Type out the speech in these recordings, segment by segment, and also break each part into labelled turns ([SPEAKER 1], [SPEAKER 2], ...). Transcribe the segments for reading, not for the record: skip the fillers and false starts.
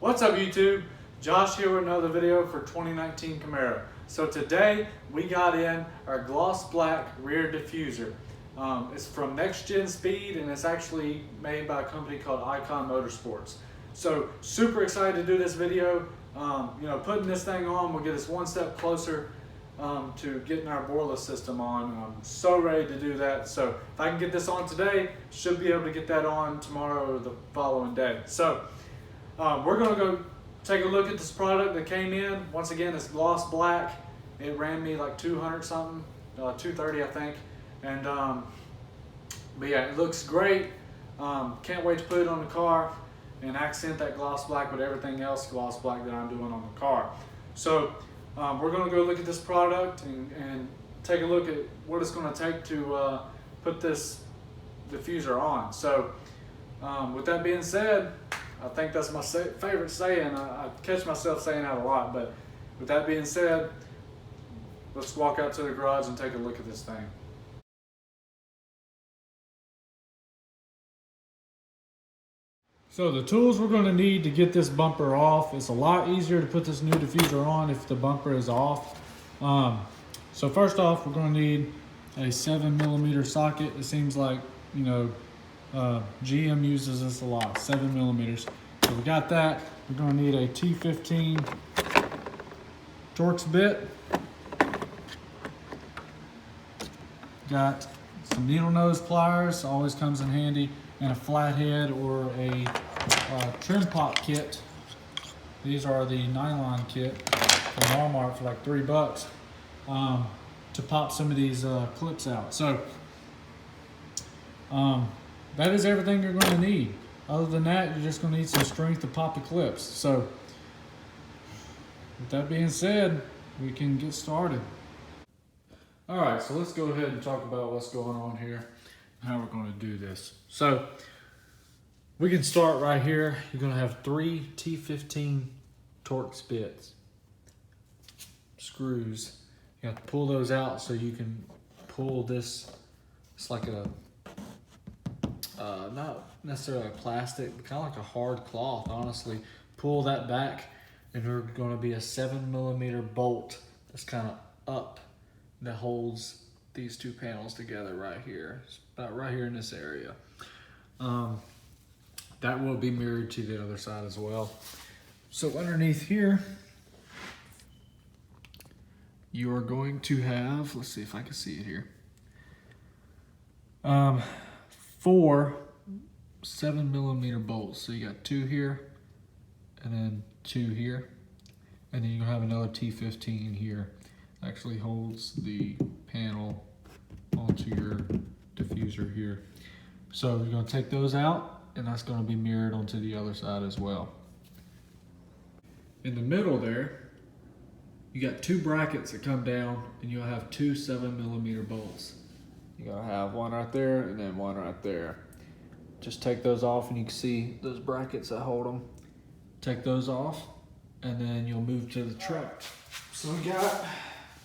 [SPEAKER 1] What's up YouTube? Josh here with another video for 2019 Camaro. So today we got in our gloss black rear diffuser. It's from Next Gen Speed and it's actually made by a company called Ikon Motorsports. So super excited to do this video. Putting this thing on will get us one step closer to getting our boiler system on. I'm so ready to do that. So if I can get this on today, should be able to get that on tomorrow or the following day. So we're gonna go take a look at this product that came in. Once again, it's gloss black. It ran me like 200 something, 230 I think. And but yeah, it looks great. Can't wait to put it on the car and accent that gloss black with everything else gloss black that I'm doing on the car. So we're gonna go look at this product and take a look at what it's gonna take to put this diffuser on. So with that being said, I think that's my favorite saying. I catch myself saying that a lot, but with that being said, let's walk out to the garage and take a look at this thing. So the tools we're going to need to get this bumper off, it's a lot easier to put this new diffuser on if the bumper is off. So first off, we're going to need a 7mm socket. It seems like, GM uses this a lot, 7mm. So we got that. We're going to need a T15 Torx bit. Got some needle nose pliers, always comes in handy, and a flathead or a trim pop kit. These are the nylon kit from Walmart for like $3 to pop some of these clips out. So that is everything you're going to need. Other than that, you're just going to need some strength to pop the clips. So with that being said, we can get started. All right, so let's go ahead and talk about what's going on here and how we're going to do this. So we can start right here. You're going to have 3 T15 Torx bits, screws. You have to pull those out so you can pull this. It's like a not necessarily a plastic, but kind of like a hard cloth, honestly. Pull that back and there's going to be a 7mm bolt that's kind of up that holds these two panels together right here. It's about right here in this area. That will be mirrored to the other side as well. So underneath here, you are going to have, let's see if I can see it here, 4 7mm bolts. So you got 2 here and then 2 here. And then you're gonna have another T15 here. Actually holds the panel onto your diffuser here. So you're going to take those out and that's going to be mirrored onto the other side as well. In the middle there, you got 2 brackets that come down and you'll have 2 7mm bolts. You're going to have one right there and then one right there. Just take those off and you can see those brackets that hold them. Take those off and then you'll move to the truck. So we got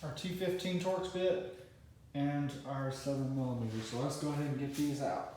[SPEAKER 1] our T15 Torx bit and our 7mm. So let's go ahead and get these out.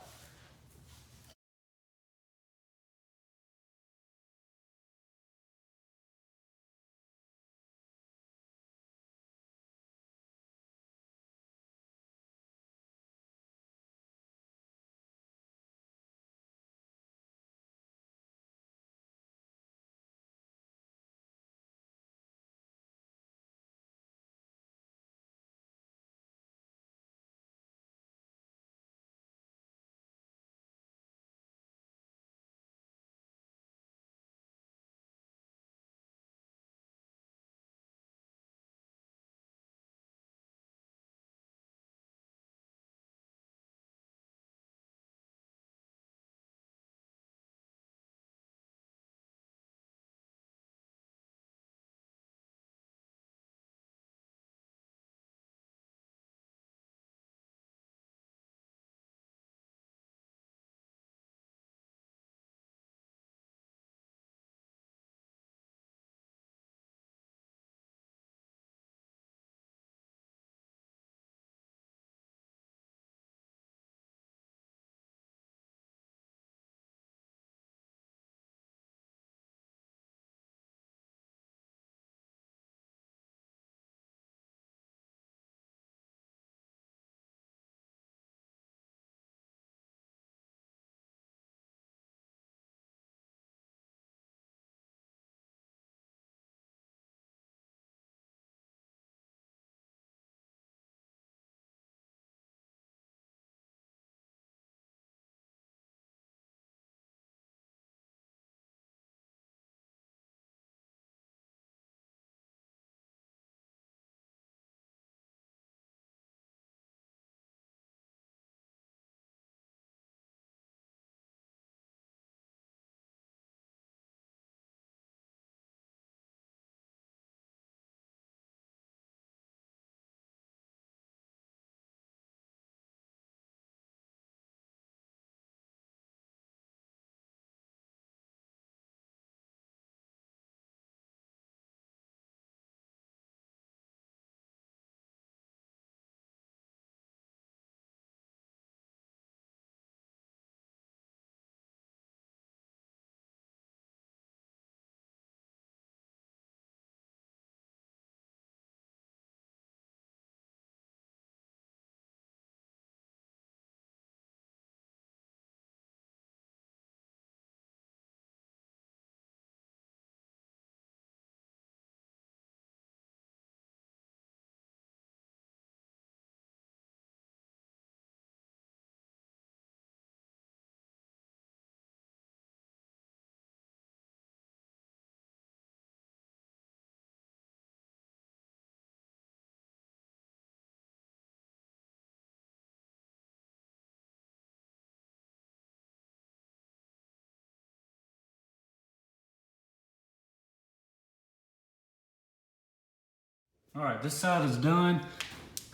[SPEAKER 1] All right, this side is done.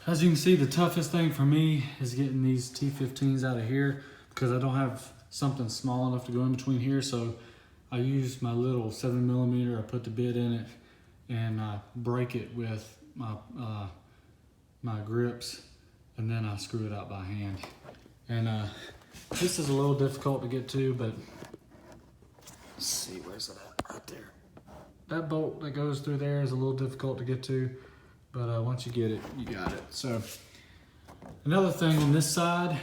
[SPEAKER 1] As you can see, the toughest thing for me is getting these T15s out of here because I don't have something small enough to go in between here. So I use my little 7mm. I put the bit in it and I break it with my grips, and then I screw it out by hand. And this is a little difficult to get to, but let's see, where's it at? Right there. That bolt that goes through there is a little difficult to get to, but once you get it, you got it. So another thing on this side,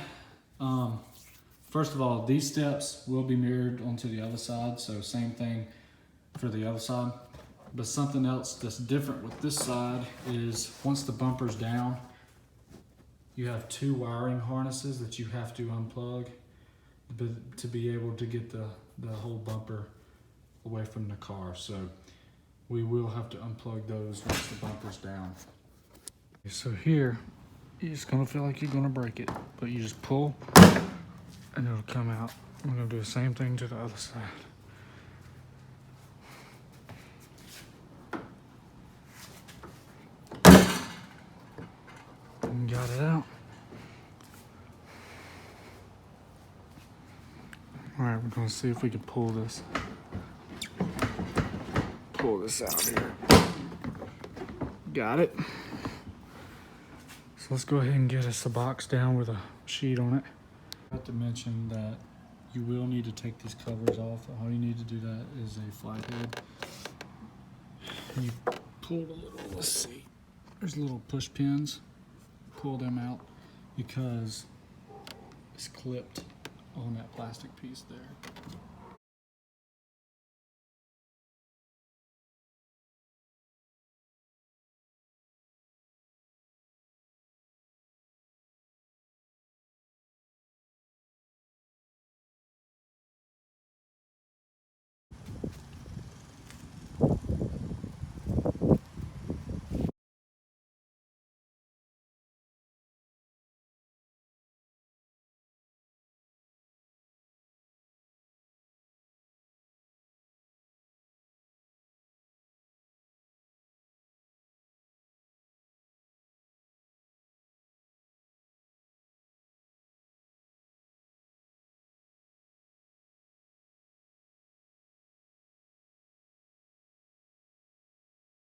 [SPEAKER 1] first of all, these steps will be mirrored onto the other side, so same thing for the other side. But something else that's different with this side is once the bumper's down, you have 2 wiring harnesses that you have to unplug to be able to get the whole bumper away from the car. So we will have to unplug those once the bumper's down. So here, you're just gonna feel like you're gonna break it, but you just pull and it'll come out. I'm gonna do the same thing to the other side. Got it out. All right, we're gonna see if we can pull this out here. Got it. So let's go ahead and get us a box down with a sheet on it. I have to mention that you will need to take these covers off. All you need to do that is a flathead. You pull the little, let's see, there's little push pins. Pull them out because it's clipped on that plastic piece there.